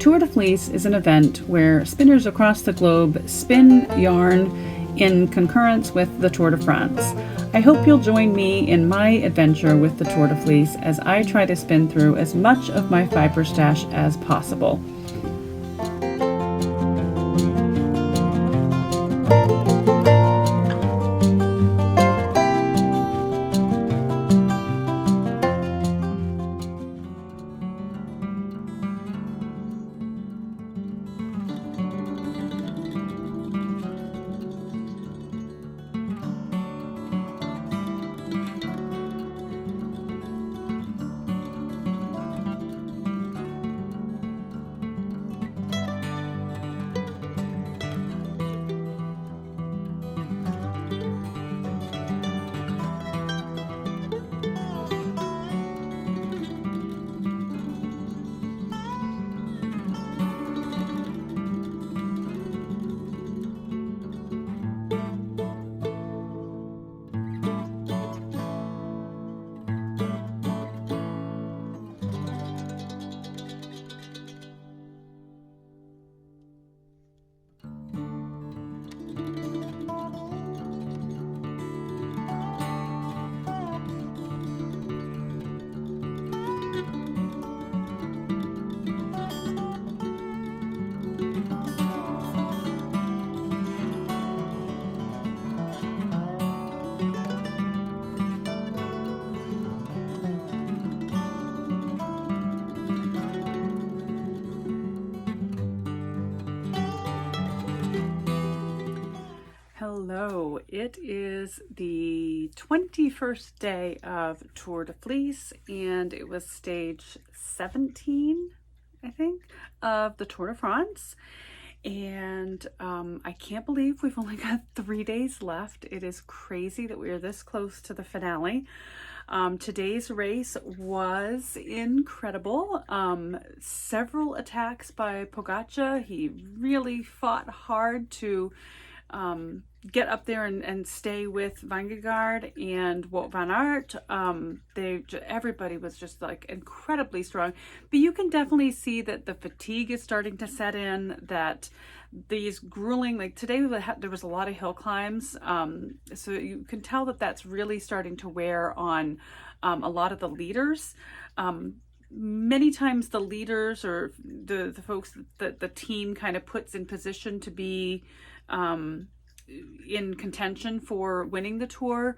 Tour de Fleece is an event where spinners across the globe spin yarn in concurrence with the Tour de France. I hope you'll join me in my adventure with the Tour de Fleece as I try to spin through as much of my fiber stash as possible. Hello, it is the 21st day of Tour de Fleece, and it was stage 17, I think, of the Tour de France. And I can't believe we've only got 3 days left. It is crazy that we are this close to the finale. Today's race was incredible. Several attacks by Pogačar. He really fought hard to get up there and stay with Vingegaard and Wout van Aert. Everybody was just like incredibly strong, but you can definitely see that the fatigue is starting to set in, that these grueling, like today there was a lot of hill climbs, so you can tell that that's really starting to wear on a lot of the leaders. Many times the leaders or the folks that the team kind of puts in position to be in contention for winning the tour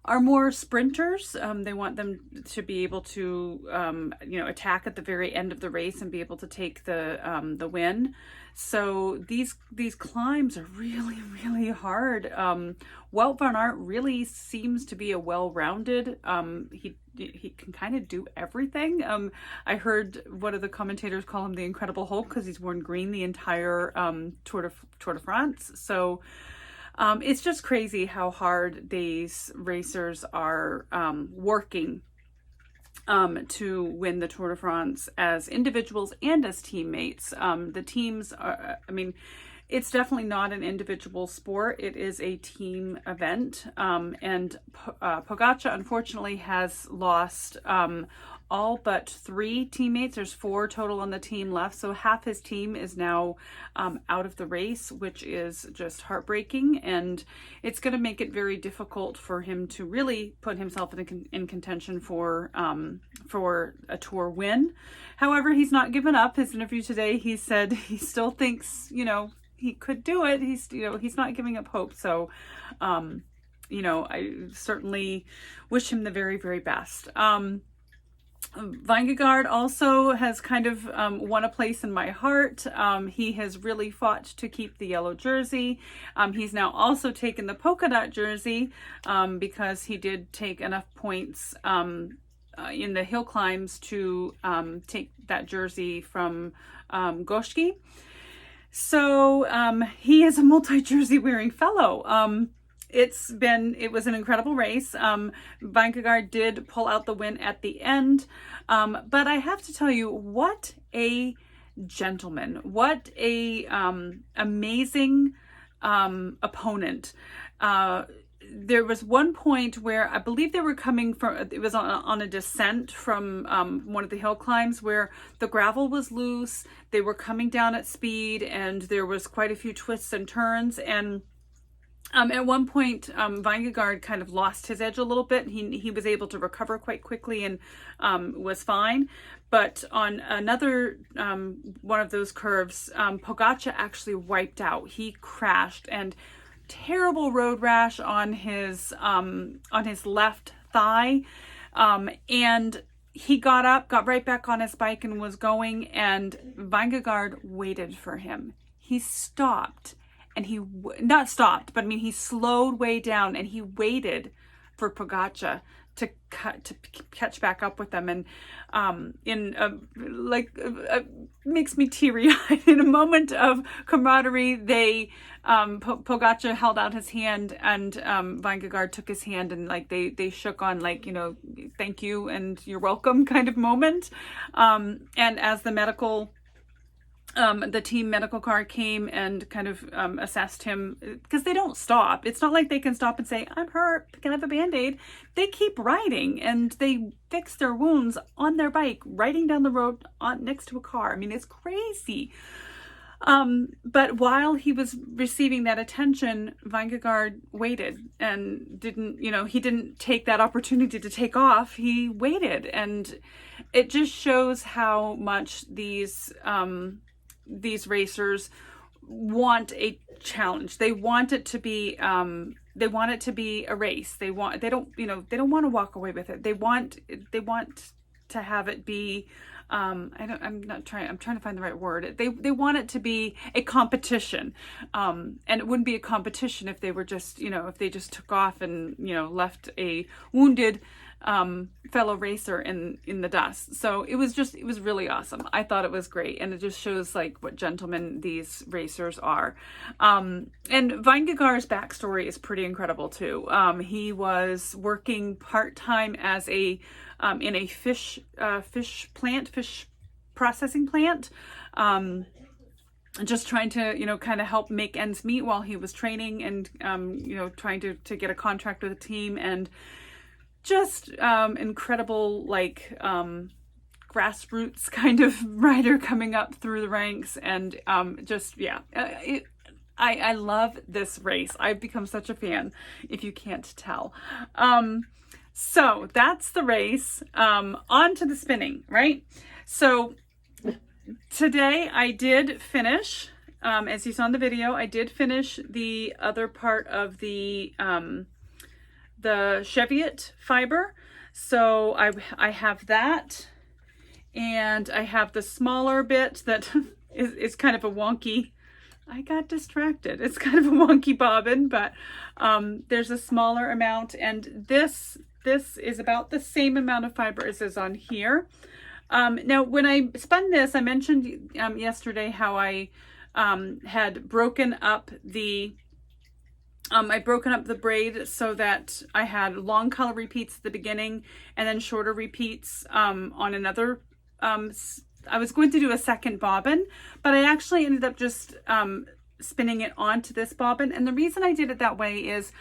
are more sprinters. They want them to be able to attack at the very end of the race and be able to take the win. So these climbs are really, really hard. Wout van Aert really seems to be a well-rounded. He can kind of do everything. I heard one of the commentators call him the Incredible Hulk because he's worn green the entire Tour de France. So it's just crazy how hard these racers are working to win the Tour de France as individuals and as teammates. The teams are, it's definitely not an individual sport. It is a team event. And Pogačar, unfortunately, has lost all but 3 teammates. There's 4 total on the team left. So half his team is now out of the race, which is just heartbreaking. And it's going to make it very difficult for him to really put himself in contention for a tour win. However, he's not given up. His interview today, he said he still thinks, he could do it. He's not giving up hope. So, I certainly wish him the very, very best. Vingegaard also has kind of won a place in my heart. He has really fought to keep the yellow jersey. He's now also taken the polka dot jersey because he did take enough points in the hill climbs to take that jersey from Goshki. So he is a multi-jersey wearing fellow. It was an incredible race. Vingegaard did pull out the win at the end. But I have to tell you, what a gentleman, what a amazing opponent. there was one point where I believe they were coming from, it was on a descent from one of the hill climbs where the gravel was loose. They were coming down at speed and there was quite a few twists and turns. And at one point, Vingegaard kind of lost his edge a little bit. He was able to recover quite quickly and was fine. But on another one of those curves, Pogačar actually wiped out. He crashed and terrible road rash on his left thigh, and he got up, got right back on his bike and was going, and Vingegaard waited for him. He stopped, and not stopped, but I mean he slowed way down, and he waited for Pogačar to catch back up with them. And makes me teary-eyed. In a moment of camaraderie, they Pogačar held out his hand, and Vingegaard took his hand, and like they shook on, like, you know, thank you and you're welcome kind of moment. And as the team medical car came and kind of assessed him, because they don't stop. It's not like they can stop and say, I'm hurt, can I have a Band-Aid? They keep riding, and they fix their wounds on their bike, riding down the road next to a car. I mean, it's crazy. But while he was receiving that attention, Vingegaard waited and he didn't take that opportunity to take off. He waited, and it just shows how much these racers want a challenge. They want it to be a race. They don't want to walk away with it. They want to have it be I'm trying to find the right word. They want it to be a competition. And it wouldn't be a competition if they were just, if they just took off and, left a wounded fellow racer in the dust. So it was really awesome. I thought it was great, and it just shows like what gentlemen these racers are. And Vingegaard's backstory is pretty incredible too. He was working part-time as in a fish processing plant, just trying to kind of help make ends meet while he was training, and trying to get a contract with a team, and just incredible, like grassroots kind of rider coming up through the ranks. And I love this race. I've become such a fan, if you can't tell. So that's the race. On to the spinning, right? So today I did finish, as you saw in the video, I did finish the other part of the Cheviot fiber. So I have that, and I have the smaller bit that is kind of a wonky, I got distracted. It's kind of a wonky bobbin, but there's a smaller amount, and this is about the same amount of fiber as is on here. Now, when I spun this, I mentioned yesterday how I had broken up the braid so that I had long color repeats at the beginning and then shorter repeats on another. I was going to do a second bobbin, but I actually ended up just spinning it onto this bobbin. And the reason I did it that way is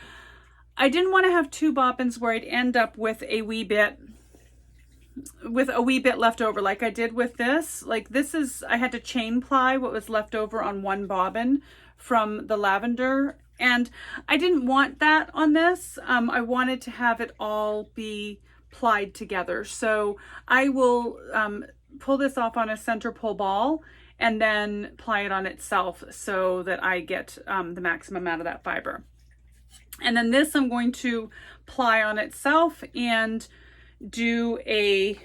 I didn't want to have two bobbins where I'd end up with a wee bit left over, like I did with this. Like I had to chain ply what was left over on one bobbin from the lavender, and I didn't want that on this. I wanted to have it all be plied together. So I will pull this off on a center pull ball and then ply it on itself so that I get the maximum amount of that fiber. And then this I'm going to ply on itself and do a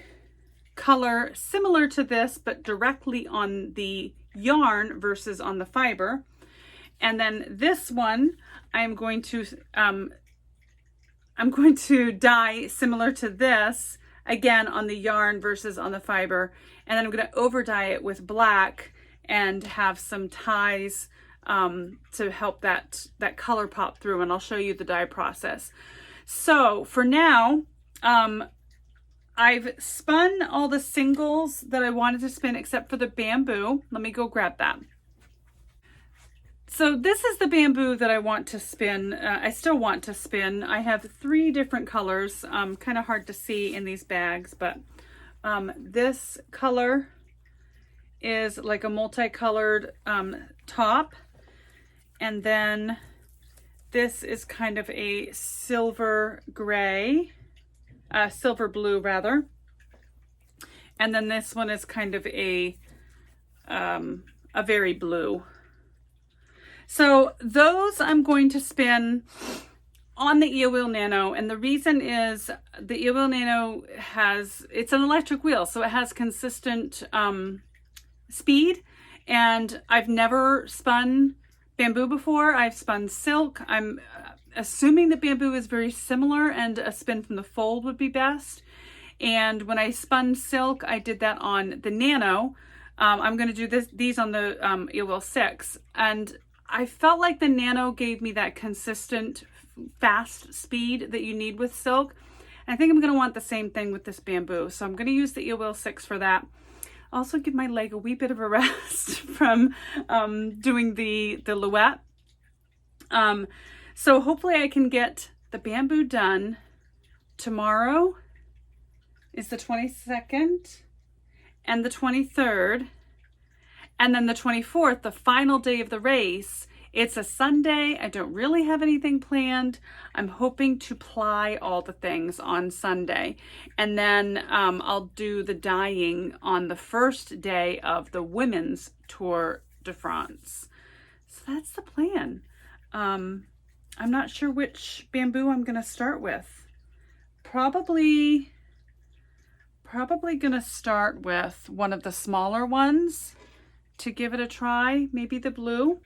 color similar to this, but directly on the yarn versus on the fiber. And then this one I'm going to dye similar to this, again on the yarn versus on the fiber. And then I'm going to over dye it with black and have some ties to help that color pop through, and I'll show you the dye process. So for now, I've spun all the singles that I wanted to spin except for the bamboo. Let me go grab that. So this is the bamboo that I want to spin. I still want to spin. I have 3 different colors. Kind of hard to see in these bags, but this color is like a multicolored top. And then this is kind of a silver gray, silver blue rather. And then this one is kind of a very blue. So those I'm going to spin on the Eel Wheel Nano, and the reason is the Eel Wheel Nano it's an electric wheel, so it has consistent speed, and I've never spun bamboo before. I've spun silk. I'm assuming that bamboo is very similar and a spin from the fold would be best. And when I spun silk, I did that on the Nano. I'm going to do these on the Eel Wheel 6, and I felt like the Nano gave me that consistent fast speed that you need with silk. And I think I'm going to want the same thing with this bamboo. So I'm going to use the Eel Wheel 6 for that. Also give my leg a wee bit of a rest from doing the Louette. So hopefully I can get the bamboo done. Tomorrow is the 22nd and the 23rd. And then the 24th, the final day of the race, it's a Sunday. I don't really have anything planned. I'm hoping to ply all the things on Sunday. And then I'll do the dyeing on the first day of the Women's Tour de France. So that's the plan. I'm not sure which bamboo I'm going to start with. Probably going to start with one of the smaller ones to give it a try, maybe the blue.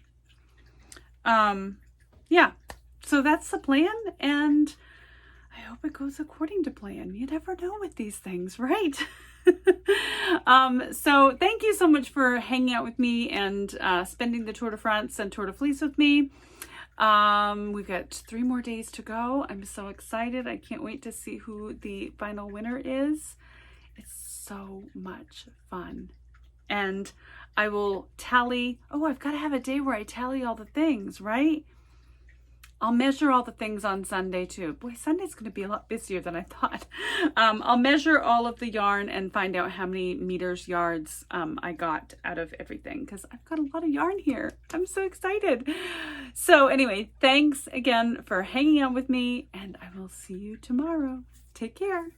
Yeah, so that's the plan, and I hope it goes according to plan. You never know with these things, right? So thank you so much for hanging out with me and spending the Tour de France and Tour de Fleece with me. We've got 3 more days to go. I'm so excited. I can't wait to see who the final winner is. It's so much fun. And I will tally. Oh, I've got to have a day where I tally all the things, right? I'll measure all the things on Sunday too. Boy, Sunday's going to be a lot busier than I thought. I'll measure all of the yarn and find out how many meters, yards I got out of everything, because I've got a lot of yarn here. I'm so excited. So anyway, thanks again for hanging out with me, and I will see you tomorrow. Take care.